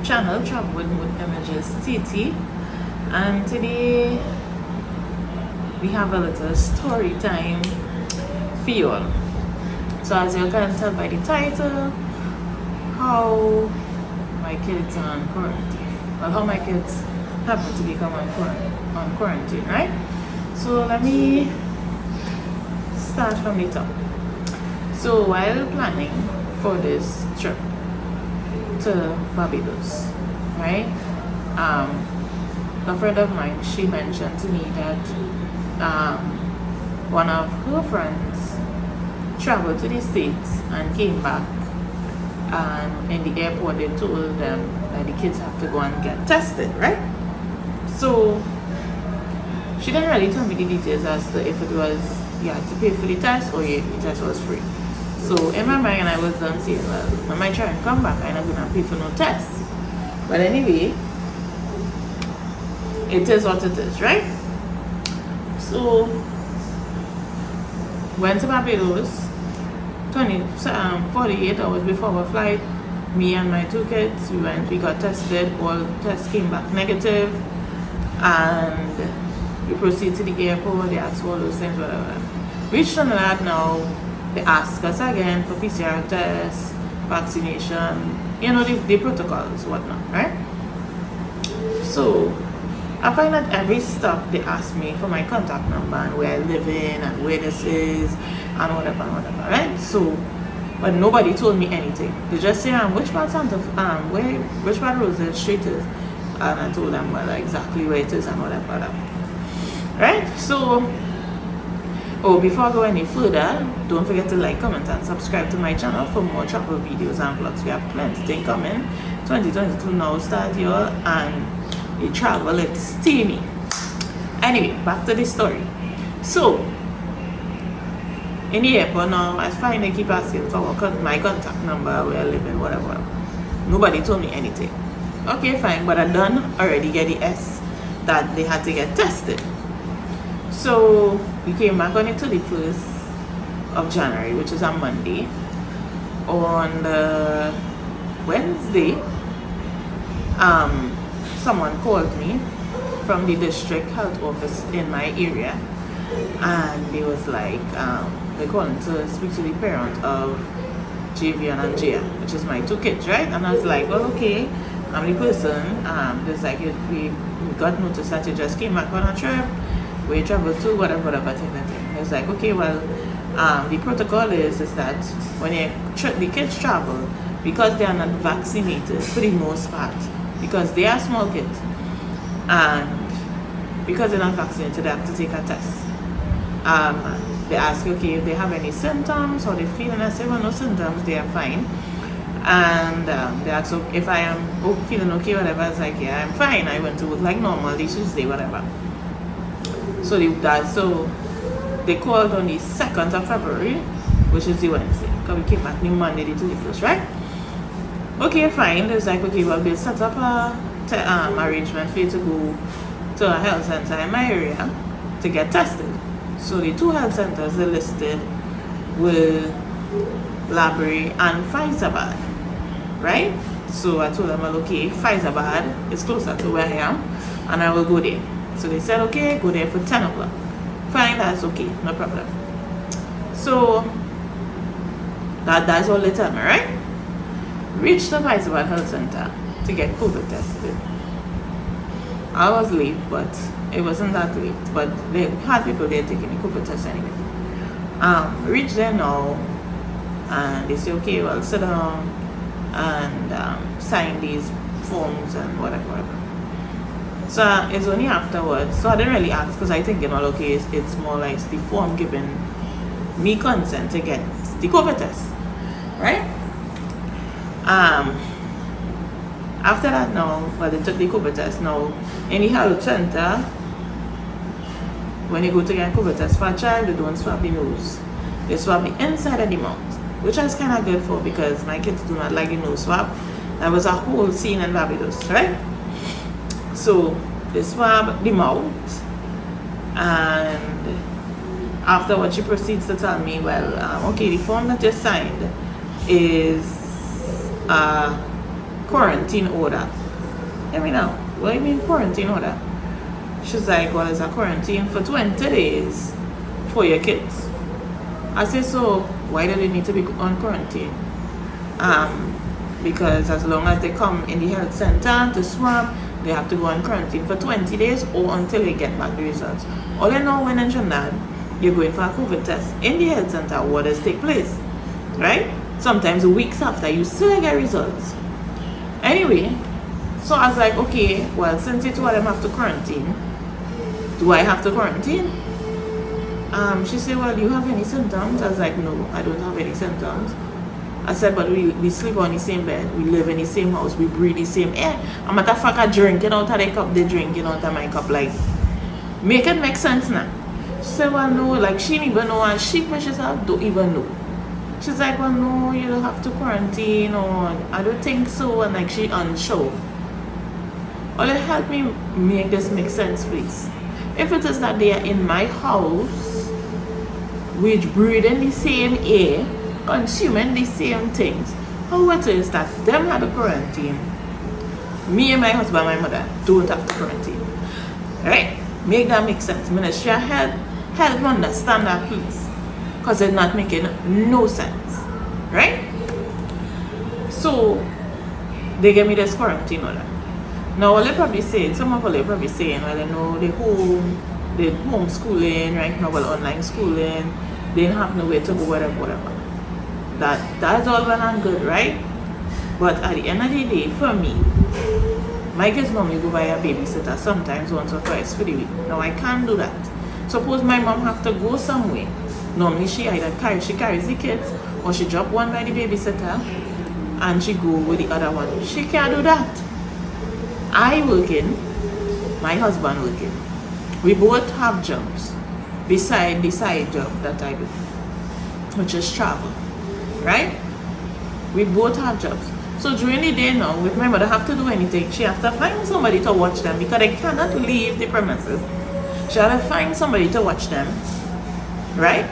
channel, Travel with Mood Images TT, and today we have a little story time for you all. So as you can tell by the title, how my kids are on quarantine. Well, how my kids happen to become on quarantine, right? So let me start from the top. So while planning for this trip to Barbados, right? A friend of mine, she mentioned to me that one of her friends traveled to the States and came back, and in the airport they told them that the kids have to go and get tested, right? So she didn't really tell me the details as to if it was you had to pay for the test or the test was free. So in my mind I was done saying, well, I might try and come back, I'm not gonna pay for no test. But anyway, it is what it is, right? So went to Barbados 48 hours before our flight. Me and my two kids, we got tested, all tests came back negative, and we proceed to the airport, they ask all those things, whatever. Reached Trinidad now, they ask us again for PCR tests, vaccination, you know, the protocols, whatnot, right? So I find that every stop they ask me for my contact number and where I live in and where this is and whatever, right? So, but nobody told me anything. They just say, which part which part Roosevelt Street is? And I told them, well, exactly where it is and whatever. Right? So, before I go any further, don't forget to like, comment, and subscribe to my channel for more travel videos and vlogs. We have plenty coming. 2022 now start, y'all, and the travel, it's steamy. Anyway, back to the story. So, in the airport now, I find they keep asking for my contact number, where I live in, whatever. Nobody told me anything. Okay, fine, but I done already get the S that they had to get tested. So we came back on the 31st of January, which is a Monday. On the Wednesday, someone called me from the district health office in my area, and they was like, they're calling to speak to the parent of Javian and Jaya, which is my two kids, right? And I was like, well, okay, I'm the person. There's like, we got notice that you just came back on a trip, we traveled to whatever thing. It's like, okay, well, the protocol is that when the kids travel, because they are not vaccinated for the most part, because they are small kids, and because they're not vaccinated, they have to take a test. They ask, okay, if they have any symptoms or they feel, and I say, well, no symptoms, they are fine. And they ask if I am feeling okay, whatever. I was like, yeah, I'm fine. I went to work like normal, this Tuesday, whatever. So they called on the 2nd of February, which is the Wednesday, because we came back the Monday, the 21st, right? Okay, fine. It's like, okay, well, we'll set up a arrangement for you to go to a health center in my area to get tested. So the two health centers they listed were Labrie and Faizabad, right? So I told them, well, okay, Faizabad is closer to where I am, and I will go there. So they said, okay, go there for 10 o'clock. Fine, that's okay, no problem. So that's all they tell me, right? Reached the Faizabad Health Center to get COVID tested. I was late, but it wasn't that late. But they had people there taking the COVID test anyway. Reached there now, and they say, okay, well, sit down and sign these forms and whatever. So it's only afterwards. So I didn't really ask because I think, well, okay, it's more like the form giving me consent to get the COVID test, right? After that now, well, they took the COVID test. Now, in the health center, when you go to get COVID test for a child, they don't swab the nose. They swab the inside of the mouth, which I was kind of good for because my kids do not like the nose swab. That was a whole scene in Barbados, right? So they swab the mouth, and afterwards she proceeds to tell me, well, okay, the form that you signed is quarantine order. Let me know. What do you mean quarantine order? She's like, well, it's a quarantine for 20 days for your kids. I say, so why do they need to be on quarantine? Because as long as they come in the health center to swab, they have to go on quarantine for 20 days or until they get back the results. All I know when in Trinidad, you're going for a COVID test in the health center, what does take place? Right? Sometimes weeks after, you still get results. Anyway, so I was like, okay, well, since it's what I have to quarantine, do I have to quarantine? She said, well, do you have any symptoms? I was like, no, I don't have any symptoms. I said, but we sleep on the same bed, we live in the same house, we breathe the same air. A matter of fact, I drinking out of the cup, they drinking out of my cup. Like, make it make sense now. She said, well, no, like, she didn't even know, and she herself don't even know. She's like, well, no, you don't have to quarantine, or I don't think so, and like, she unsure. Will you help me make this make sense, please? If it is that they are in my house, which breathe in the same air, consuming the same things, how it is that them had a quarantine, me and my husband and my mother don't have to quarantine? Right? Make that make sense. Ministry of Health, help me understand that, please, because it's not making no sense. Right? So they gave me this quarantine order. Now what they probably saying, some of them probably saying, well, they know they homeschooling right now, well, online schooling, they didn't have nowhere to go, whatever. That's all well and good, right? But at the end of the day, for me, my kids normally go by a babysitter sometimes once or twice for the week. Now I can't do that. Suppose my mom have to go somewhere. Normally she either carries the kids, or she drop one by the babysitter and she go with the other one. She can't do that. I working, my husband working. We both have jobs beside the side job that I do, which is travel. Right? We both have jobs. So during the day now, if my mother have to do anything, she has to find somebody to watch them because they cannot leave the premises. She has to find somebody to watch them. Right?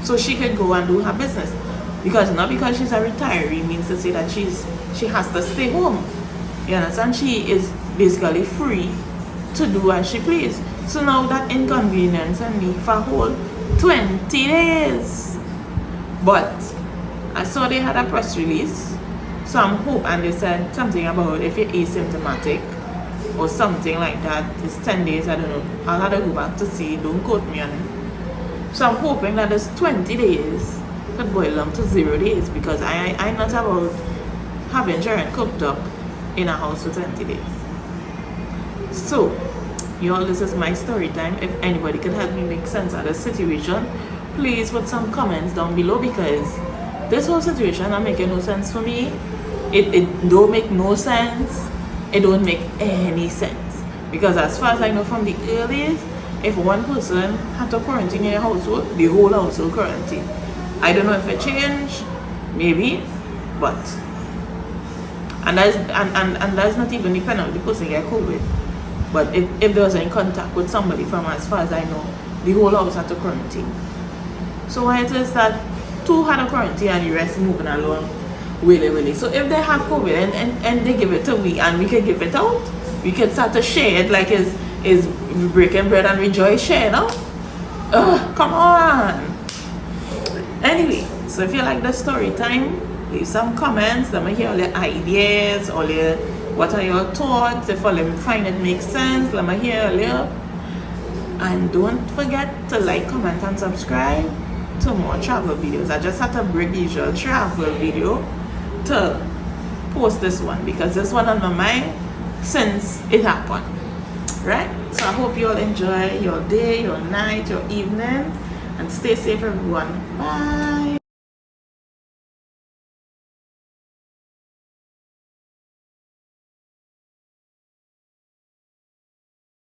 So she could go and do her business. Because not because she's a retiree means to say that she has to stay home. You understand? She is basically free to do as she please. So now that inconvenience and me for a whole 20 days. But I saw they had a press release, some hope, and they said something about if you're asymptomatic or something like that, it's 10 days, I don't know. I'll have to go back to see, don't quote me on it. So I'm hoping that this 20 days could boil down to 0 days, because I'm not about having children cooked up in a house for 20 days. So, y'all, this is my story time. If anybody can help me make sense of the situation, please put some comments down below, because this whole situation not making no sense for me. It don't make no sense. It don't make any sense. Because as far as I know from the earliest, if one person had to quarantine in a household, the whole household quarantine. I don't know if it changed, maybe, but and that's not even dependent on the person get COVID. But if there was in contact with somebody from, as far as I know, the whole house had to quarantine. So why it is that two had a quarantine and the rest moving along willy. So if they have COVID and they give it to we and we can give it out, we can start to share it like is breaking bread and rejoice share, no? Come on. Anyway, so if you like the story time, leave some comments. Let me hear all your ideas, what are your thoughts. If all them find it makes sense, let me hear all your. And don't forget to like, comment, and subscribe to more travel videos. I just had to break the usual travel video to post this one, because this one on my mind since it happened. Right? So I hope you all enjoy your day, your night, your evening, and stay safe, everyone. Bye.